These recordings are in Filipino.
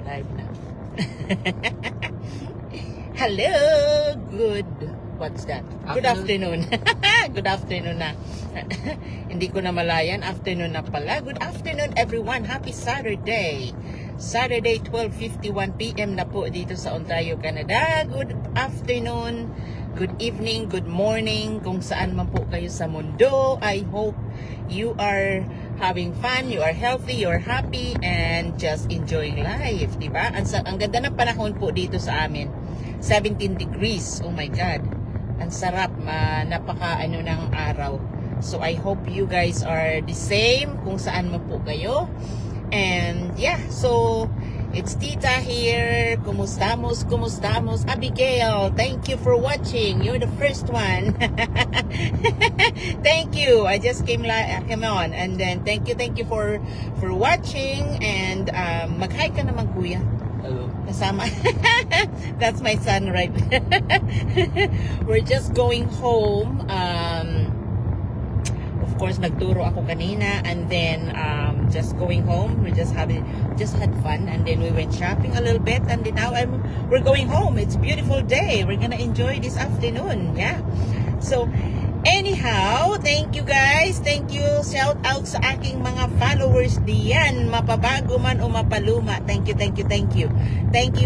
Live na. Hello! What's that? Good afternoon. Good afternoon na. Hindi ko na malayan. Afternoon na pala. Good afternoon everyone. Happy Saturday. Saturday 12:51 PM na po dito sa Ontario, Canada. Good afternoon. Good evening. Good morning. Kung saan man po kayo sa mundo. I hope you are having fun, you are healthy, you are happy, and just enjoying life, diba? Ang ganda ng panahon po dito sa amin. 17 degrees. Oh my God. Ang sarap. Napaka ng araw. So I hope you guys are the same kung saan man po kayo. And yeah, so it's Tita here. Kumustamos? Abigail, thank you for watching. You're the first one. Thank you. I just came on, and then thank you for watching. And mag-hi ka naman, kuya. Hello. Kasama. That's my son, right? We're just going home. Of course, nagturo ako kanina, and then just going home. We just had fun, and then we went shopping a little bit, and then now we're going home. It's a beautiful day. We're gonna enjoy this afternoon. Yeah. So anyhow, thank you guys. Thank you. Shout out sa aking mga followers diyan, mapabago man o mapaluma. Thank you.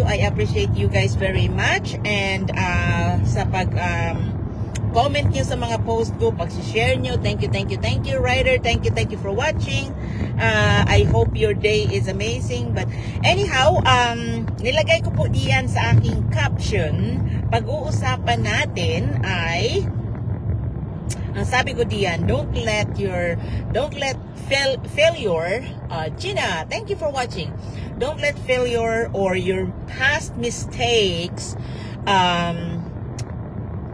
I appreciate you guys very much. And sa pag comment nyo sa mga post ko, pag-share nyo, thank you, Ryder, thank you for watching. I hope your day is amazing. But anyhow, nilagay ko po diyan sa aking caption, pag-uusapan natin ay, ang sabi ko diyan, don't let failure, Gina, thank you for watching. Don't let failure or your past mistakes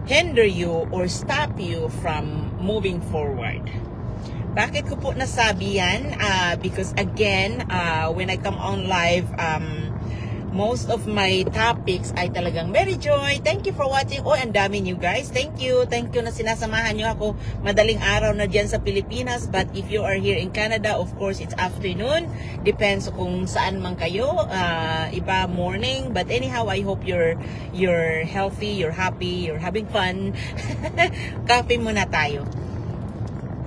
hinder you or stop you from moving forward. Bakit ko po nasabi yan? Because again, when I come on live, most of my topics ay talagang Mary Joy. Thank you for watching. Oh, ang dami nyo guys. Thank you na sinasamahan nyo ako. Madaling araw na dyan sa Pilipinas. But if you are here in Canada, of course, it's afternoon. Depends kung saan man kayo. Iba morning. But anyhow, I hope you're healthy, you're happy, you're having fun. Coffee muna tayo.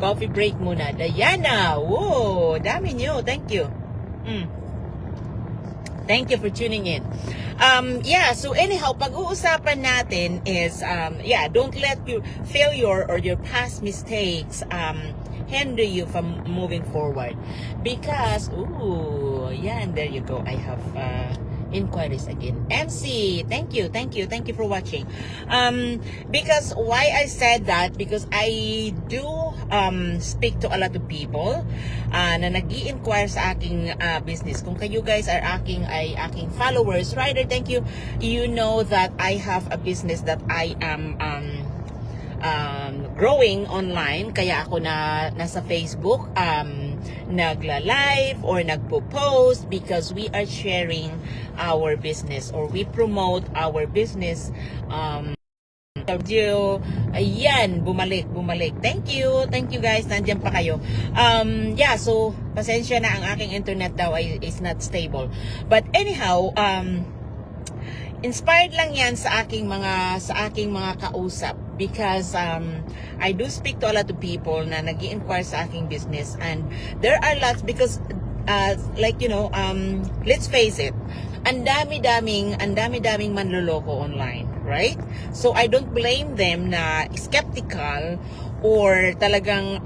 Coffee break muna. Diana, whoa, dami nyo. Thank you. Thank you for tuning in. Yeah, so anyhow, pag-uusapan natin is, don't let your failure or your past mistakes hinder you from moving forward. Because, there you go. I have inquiries again. MC, thank you for watching. Because why I said that, because I do speak to a lot of people na nag-i-inquire sa aking business. Kung kayo guys are aking followers, Ryder, thank you. You know that I have a business that I am growing online, kaya ako nasa Facebook nagla-live or nagpo-post because we are sharing our business or we promote our business. Ayan, bumalik. Thank you guys, nandiyan pa kayo. So pasensya na, ang aking internet daw is not stable. But anyhow, inspired lang yan sa aking mga kausap because I do speak to a lot of people na nag-i-inquire sa aking business, and there are lots because let's face it, ang dami-daming manloloko online, right? So I don't blame them na skeptical or talagang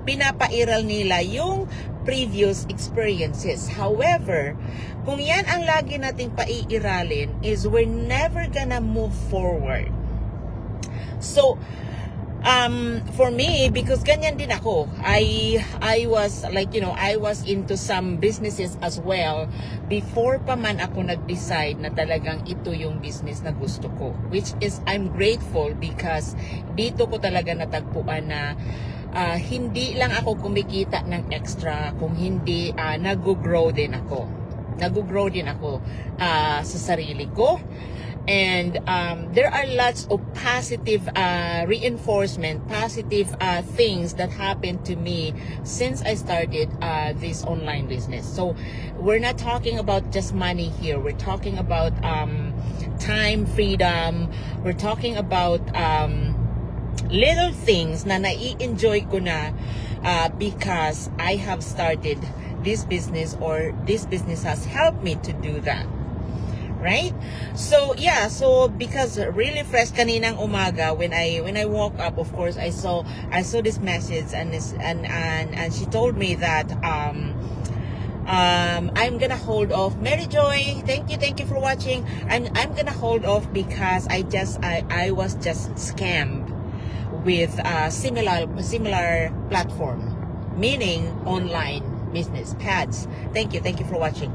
pinapairal nila yung previous experiences. However, kung yan ang lagi nating paiiralin, is we're never gonna move forward. So for me, because ganyan din ako, I was I was into some businesses as well before pa man ako nag-decide na talagang ito yung business na gusto ko, which is I'm grateful because dito ko talaga natagpuan na hindi lang ako kumikita ng extra, kung hindi nag-grow din ako sa sarili ko. And there are lots of positive reinforcement, positive things that happened to me since I started this online business. So we're not talking about just money here. We're talking about time, freedom. We're talking about little things na nai-enjoy ko na because I have started this business, or this business has helped me to do that. Right? So yeah, so because really fresh kaninang umaga when I woke up, of course I saw this message, and she told me that I'm gonna hold off. Mary Joy, thank you for watching. I'm gonna hold off because I was just scammed with a similar platform, meaning online business pads. Thank you for watching.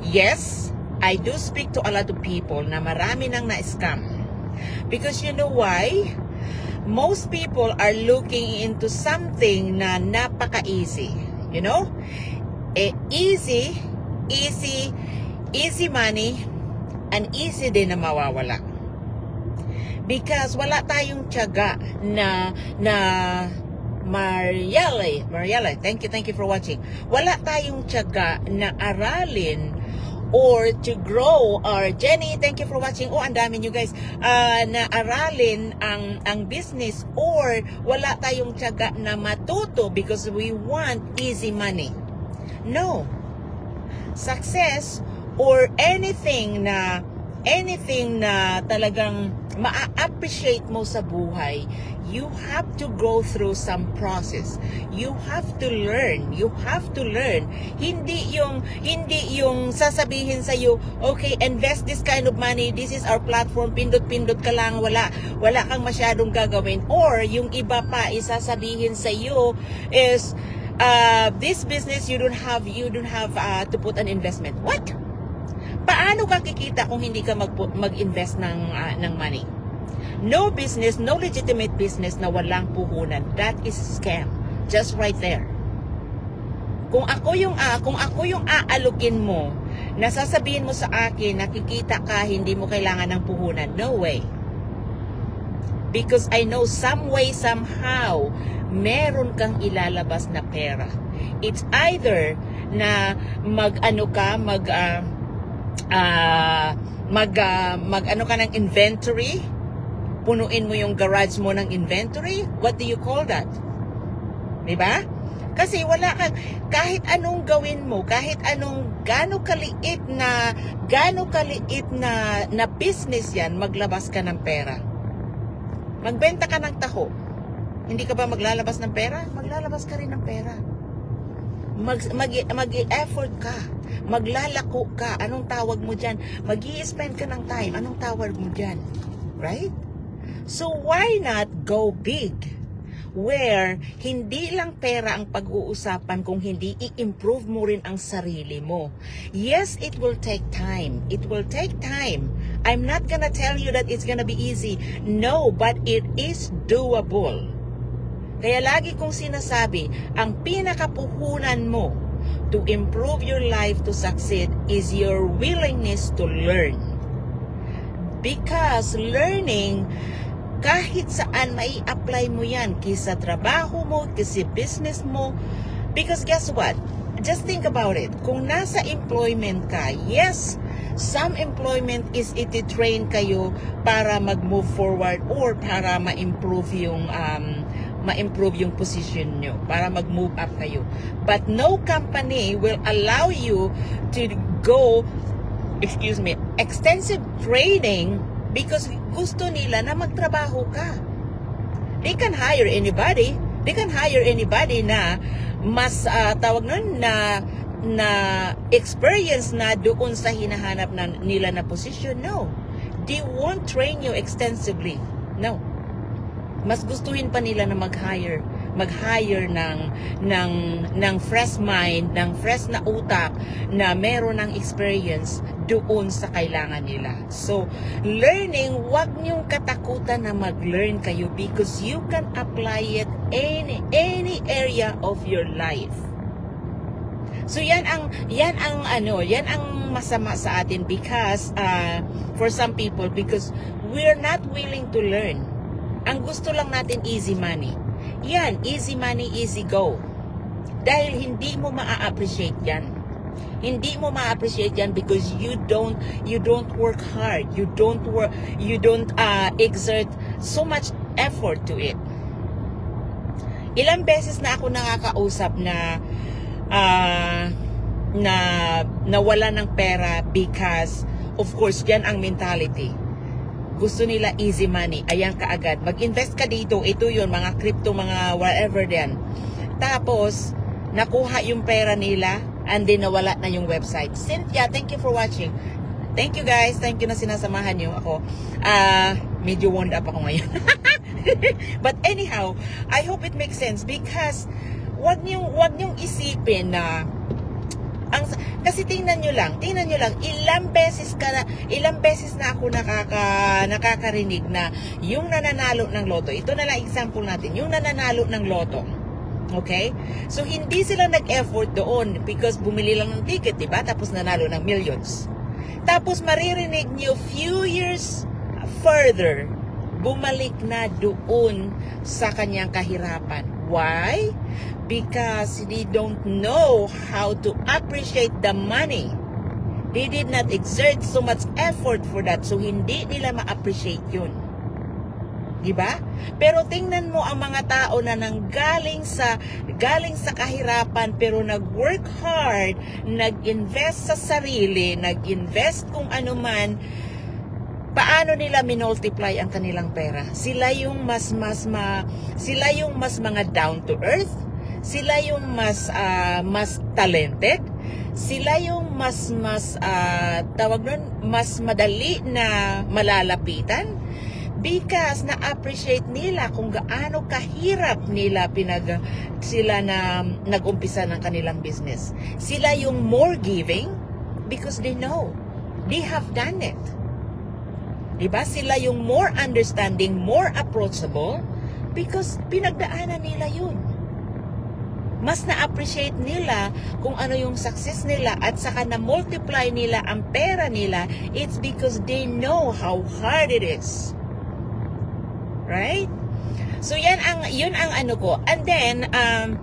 Yes, I do speak to a lot of people na marami nang na-scam. Because you know why? Most people are looking into something na napaka-easy. You know? Easy money, and easy din na mawawala. Because wala tayong tiyaga na Marielle, thank you for watching. Wala tayong tiyaga na aralin or to grow. Or Jenny, thank you for watching. Oh, ang dami nyo guys. Na aralin ang business, or wala tayong tiyaga na matuto because we want easy money. No. Success or anything na talagang ma-appreciate mo sa buhay, you have to go through some process. You have to learn. Hindi yung sasabihin sa iyo, okay, invest this kind of money, this is our platform, pindot ka lang, wala kang masyadong gagawin. Or yung iba pa isasabihin sa iyo is this business you don't have to put an investment. What? Paano ka kikita kung hindi ka mag-invest ng money? No business, no legitimate business na walang puhunan. That is scam. Just right there. Kung ako yung aalukin mo, nasasabihin mo sa akin, nakikita ka, hindi mo kailangan ng puhunan. No way. Because I know some way, somehow, meron kang ilalabas na pera. It's either na mag-ano ka ng inventory, punuin mo yung garage mo ng inventory. What do you call that? Diba? Kasi wala kang, kahit anong gawin mo, kahit anong gaano kaliit na business yan, maglabas ka ng pera. Magbenta ka ng taho, hindi ka ba maglalabas ng pera? Maglalabas ka rin ng pera. Mag-e-effort ka, maglalako ka, anong tawag mo dyan? Mag-i-spend ka ng time, anong tawag mo dyan? Right? So why not go big? Where hindi lang pera ang pag-uusapan, kung hindi i-improve mo rin ang sarili mo. Yes, it will take time. It will take time. I'm not gonna tell you that it's gonna be easy. No, but it is doable. Kaya lagi kong sinasabi, ang pinakapuhunan mo to improve your life, to succeed, is your willingness to learn. Because learning, kahit saan may apply mo yan, kisa trabaho mo, kisa business mo. Because guess what? Just think about it. Kung nasa employment ka, yes, some employment is iti-train kayo para mag-move forward or para ma-improve yung position nyo, para mag-move up kayo. But no company will allow you to go, extensive training because gusto nila na magtrabaho ka. They can hire anybody. Na mas tawag nun na experience na doon sa hinahanap nila na position. No. They won't train you extensively. No. Mas gustuhin pa nila na mag-hire ng fresh mind, ng fresh na utak na meron ng experience doon sa kailangan nila. So, learning, wag niyong katakutan na mag-learn kayo because you can apply it any area of your life. So yan ang masama sa atin because for some people, because we're not willing to learn. Ang gusto lang natin easy money. Yan, easy money, easy go. Dahil hindi mo maa-appreciate yan. Hindi mo ma-appreciate yan because you don't work hard. You don't exert so much effort to it. Ilang beses na ako nakakausap na nawala ng pera because of course yan ang mentality. Gusto nila easy money. Ayan kaagad. Mag-invest ka dito. Ito yun, mga crypto, mga whatever yan. Tapos, nakuha yung pera nila and then nawala na yung website. Cynthia, thank you for watching. Thank you guys. Thank you na sinasamahan nyo ako. Medyo wound up ako ngayon. But anyhow, I hope it makes sense because wag niyong isipin na kasi tingnan nyo lang, ilang beses na ako nakakarinig na yung nananalo ng loto. Ito na lang example natin, yung nananalo ng loto. Okay? So, hindi sila nag-effort doon because bumili lang ng ticket, diba? Tapos nanalo ng millions. Tapos maririnig nyo few years further, bumalik na doon sa kanyang kahirapan. Why? Because they don't know how to appreciate the money. They did not exert so much effort for that. So, hindi nila ma-appreciate yun. Diba? Pero tingnan mo ang mga tao na galing sa kahirapan pero nag-work hard, nag-invest sa sarili, nag-invest kung ano man, paano nila minultiply ang kanilang pera? Sila yung mas mga down to earth, sila yung mas talented, sila yung mas madali na malalapitan because na-appreciate nila kung gaano kahirap nila sila na nag-umpisa ng kanilang business. Sila yung more giving because they know, they have done it. Diba? Sila yung more understanding, more approachable because pinagdaanan nila yun. Mas na-appreciate nila kung ano yung success nila at saka na-multiply nila ang pera nila. It's because they know how hard it is. Right? So yun ang ano ko. And then, ang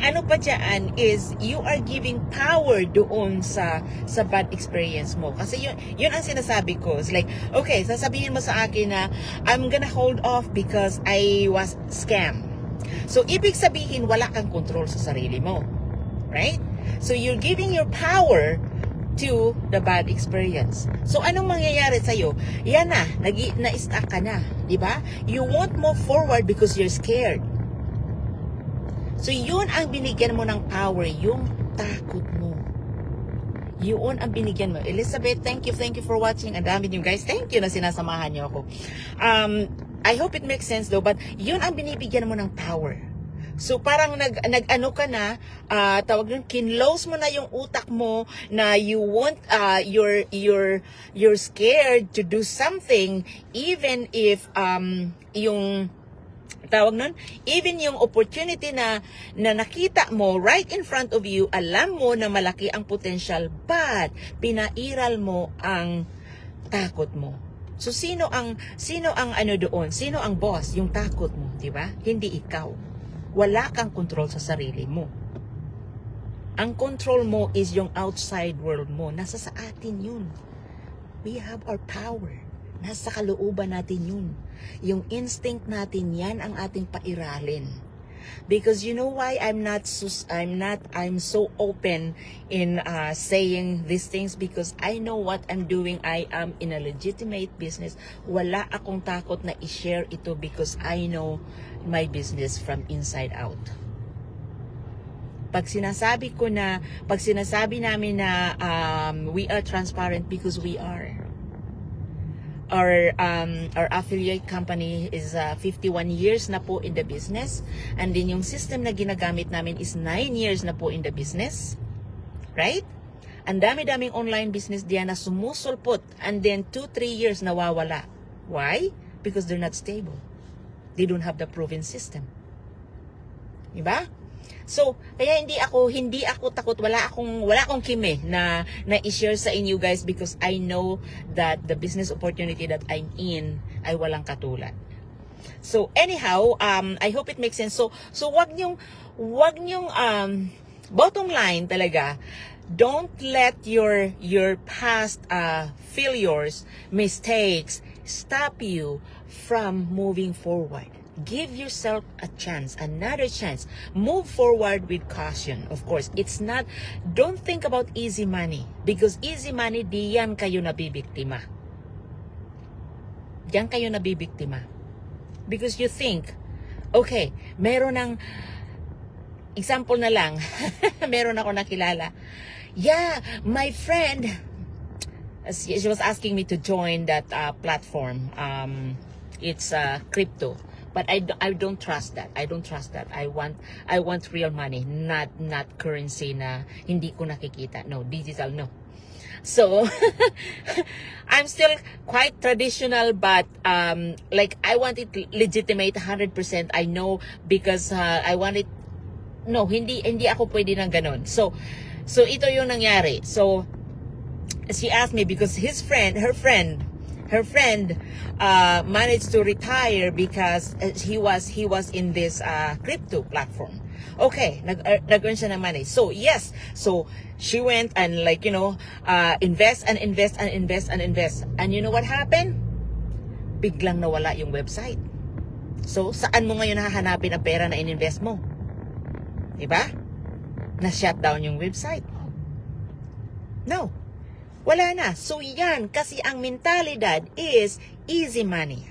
ano pa dyan is you are giving power doon sa bad experience mo. Kasi yun ang sinasabi ko. It's like, okay, sasabihin mo sa akin na I'm gonna hold off because I was scammed. So, ibig sabihin, wala kang control sa sarili mo. Right? So, you're giving your power to the bad experience. So, anong mangyayari sa'yo? Yan na, na-stuck ka na. Diba? You won't move forward because you're scared. So, yun ang binigyan mo ng power, yung takot mo. Yun ang binigyan mo. Elizabeth, thank you for watching. Ang dami niyo guys. Thank you na sinasamahan niyo ako. I hope it makes sense though, but yun ang binibigyan mo ng power. So parang nag-ano ka na, tawag nun, kinlose mo na yung utak mo na you want, you're scared to do something even if yung tawag nun, even yung opportunity na nakita mo right in front of you, alam mo na malaki ang potential, but pinairal mo ang takot mo. So sino ang ano doon? Sino ang boss? Yung takot mo, di ba? Hindi ikaw. Wala kang control sa sarili mo. Ang control mo is yung outside world mo. Nasa sa atin yun. We have our power. Nasa kalooban natin yun. Yung instinct natin, yan ang ating pairalin. Because you know why I'm so open in saying these things, because I know what I'm doing. I am in a legitimate business. Wala akong takot na i-share ito because I know my business from inside out. Pag sinasabi namin na we are transparent, because we are. Our affiliate company is 51 years na po in the business, and then yung system na ginagamit namin is 9 years na po in the business, right? Ang dami-daming online business diyan na sumusulpot, and then 2-3 years nawawala. Why? Because they're not stable. They don't have the proven system. Diba? So, kaya hindi ako takot, wala akong kime na i-share sa inyo guys, because I know that the business opportunity that I'm in ay walang katulad. So anyhow, I hope it makes sense. So wag niyong bottom line talaga, don't let your past failures, mistakes stop you from moving forward. Give yourself a chance, another chance. Move forward with caution. Of course, don't think about easy money, because easy money, diyan kayo nabibiktima. Diyan kayo nabibiktima. Because you think, okay, meron ng, example na lang, meron ako nakilala. Yeah, my friend, she was asking me to join that platform. It's crypto. But I don't trust that. I don't trust that. I want real money, not currency na hindi ko nakikita. No, digital, no. So, I'm still quite traditional, but like I want it legitimate 100%. I know, because I want it. No, hindi ako pwede ng ganon. So ito yung nangyari. So she asked me, because her friend managed to retire because he was in this crypto platform. Okay, nag-earn siya ng money. So yes, so she went and invest. And you know what happened? Biglang nawala yung website. So saan mo ngayon hahanapin ang pera na ininvest mo? Diba? Na-shut down yung website. No. Wala na. So yan, kasi ang mentalidad is easy money.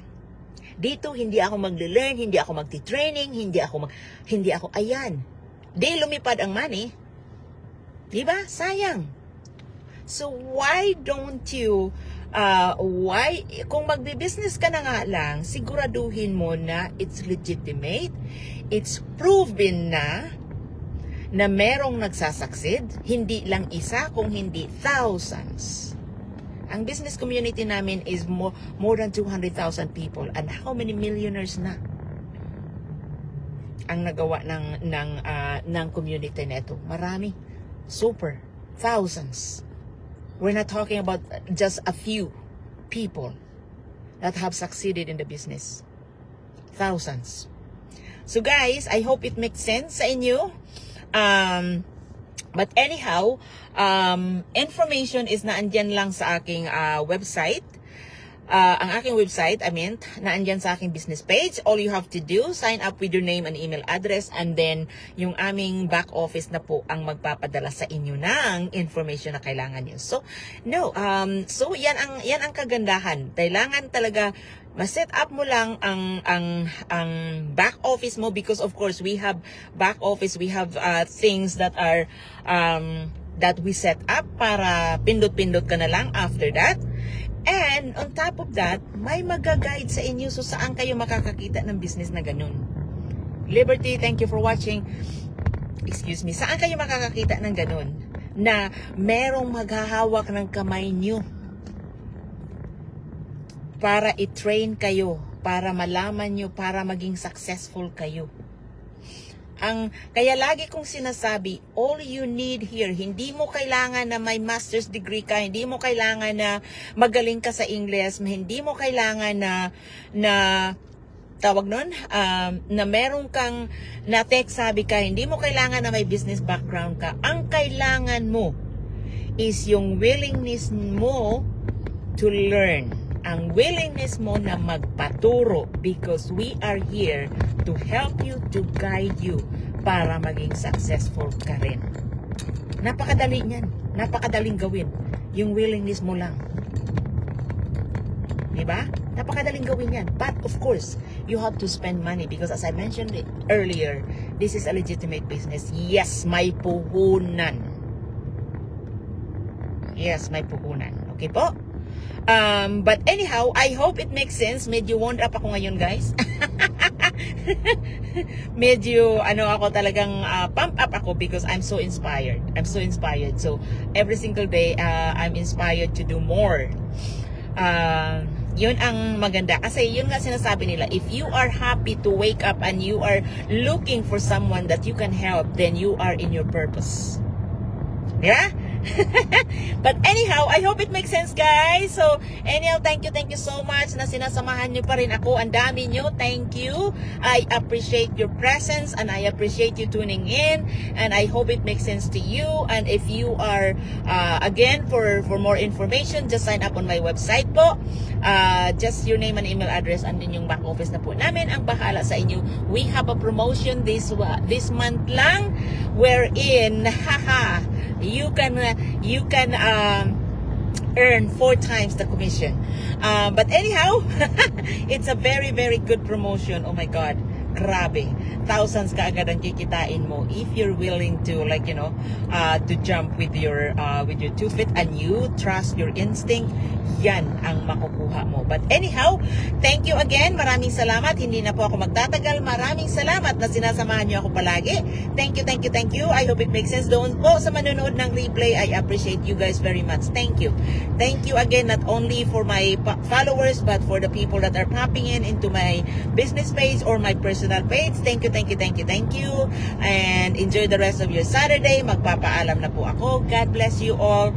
Dito, hindi ako magle-learn, hindi ako magti-training, hindi ako, ayan. Di lumipad ang money. Diba? Sayang. So why don't you, kung magbi-business ka na nga lang, siguraduhin mo na it's legitimate, it's proven na merong nagsasucceed, hindi lang isa, kung hindi thousands. Ang business community namin is more than 200,000 people, and how many millionaires na ang nagawa ng community neto? Marami. Super. Thousands. We're not talking about just a few people that have succeeded in the business. Thousands. So guys, I hope it makes sense sa inyo. But anyhow, information is naandyan lang sa aking website. Ang aking website, naandyan sa aking business page. All you have to do, sign up with your name and email address, and then yung aming back office na po ang magpapadala sa inyo ng information na kailangan nyo. So, so yan ang kagandahan. Kailangan talaga ma-set up mo lang ang back office mo, because of course we have back office, we have things that are that we set up para pindot-pindot ka na lang after that. And on top of that, may mag-guide sa inyo so saan kayo makakakita ng business na ganun. Liberty, thank you for watching. Excuse me. Saan kayo makakakita ng ganun? Na merong maghahawak ng kamay nyo para i-train kayo, para malaman nyo, para maging successful kayo. Kaya lagi kong sinasabi, all you need here, hindi mo kailangan na may master's degree ka, hindi mo kailangan na magaling ka sa English, hindi mo kailangan na tawag nun, na meron kang na tech sabi ka, hindi mo kailangan na may business background ka. Ang kailangan mo is yung willingness mo to learn. Ang willingness mo na magpaturo, because we are here to help you, to guide you para maging successful ka rin. Napakadali niyan. Napakadaling gawin. Yung willingness mo lang. Diba? Napakadaling gawin yan. But of course, you have to spend money, because as I mentioned it earlier, this is a legitimate business. Yes, may puhunan. Yes, may puhunan. Okay po? But anyhow, I hope it makes sense. Medyo wound up ako ngayon, guys. Medyo, ako talagang pump up ako, because I'm so inspired. I'm so inspired. So, every single day, I'm inspired to do more. Yun ang maganda. Kasi yun nga sinasabi nila, if you are happy to wake up and you are looking for someone that you can help, then you are in your purpose. Yeah? But anyhow, I hope it makes sense, guys. So, anyhow, thank you so much na sinasamahan nyo pa rin ako. Ang dami nyo. Thank you. I appreciate your presence and I appreciate you tuning in. And I hope it makes sense to you. And if you are, again, for more information, just sign up on my website po. Just your name and email address and din yung back office na po namin ang bahala sa inyo. We have a promotion this month lang wherein, you can earn 4 times the commission. But anyhow, it's a very, very good promotion. Oh my God. Grabe. Thousands kaagad ang kikitain mo if you're willing to, like, you know, to jump with your 2 feet and you trust your instinct. Yan ang makukuha mo. But anyhow, thank you again. Maraming salamat. Hindi na po ako magtatagal. Maraming salamat na sinasamahan niyo ako palagi. Thank you. I hope it makes sense. Doon po sa manonood ng replay, I appreciate you guys very much. Thank you. Thank you again, not only for my followers, but for the people that are popping into my business page or my personal page. Thank you. And enjoy the rest of your Saturday. Magpapaalam na po ako. God bless you all.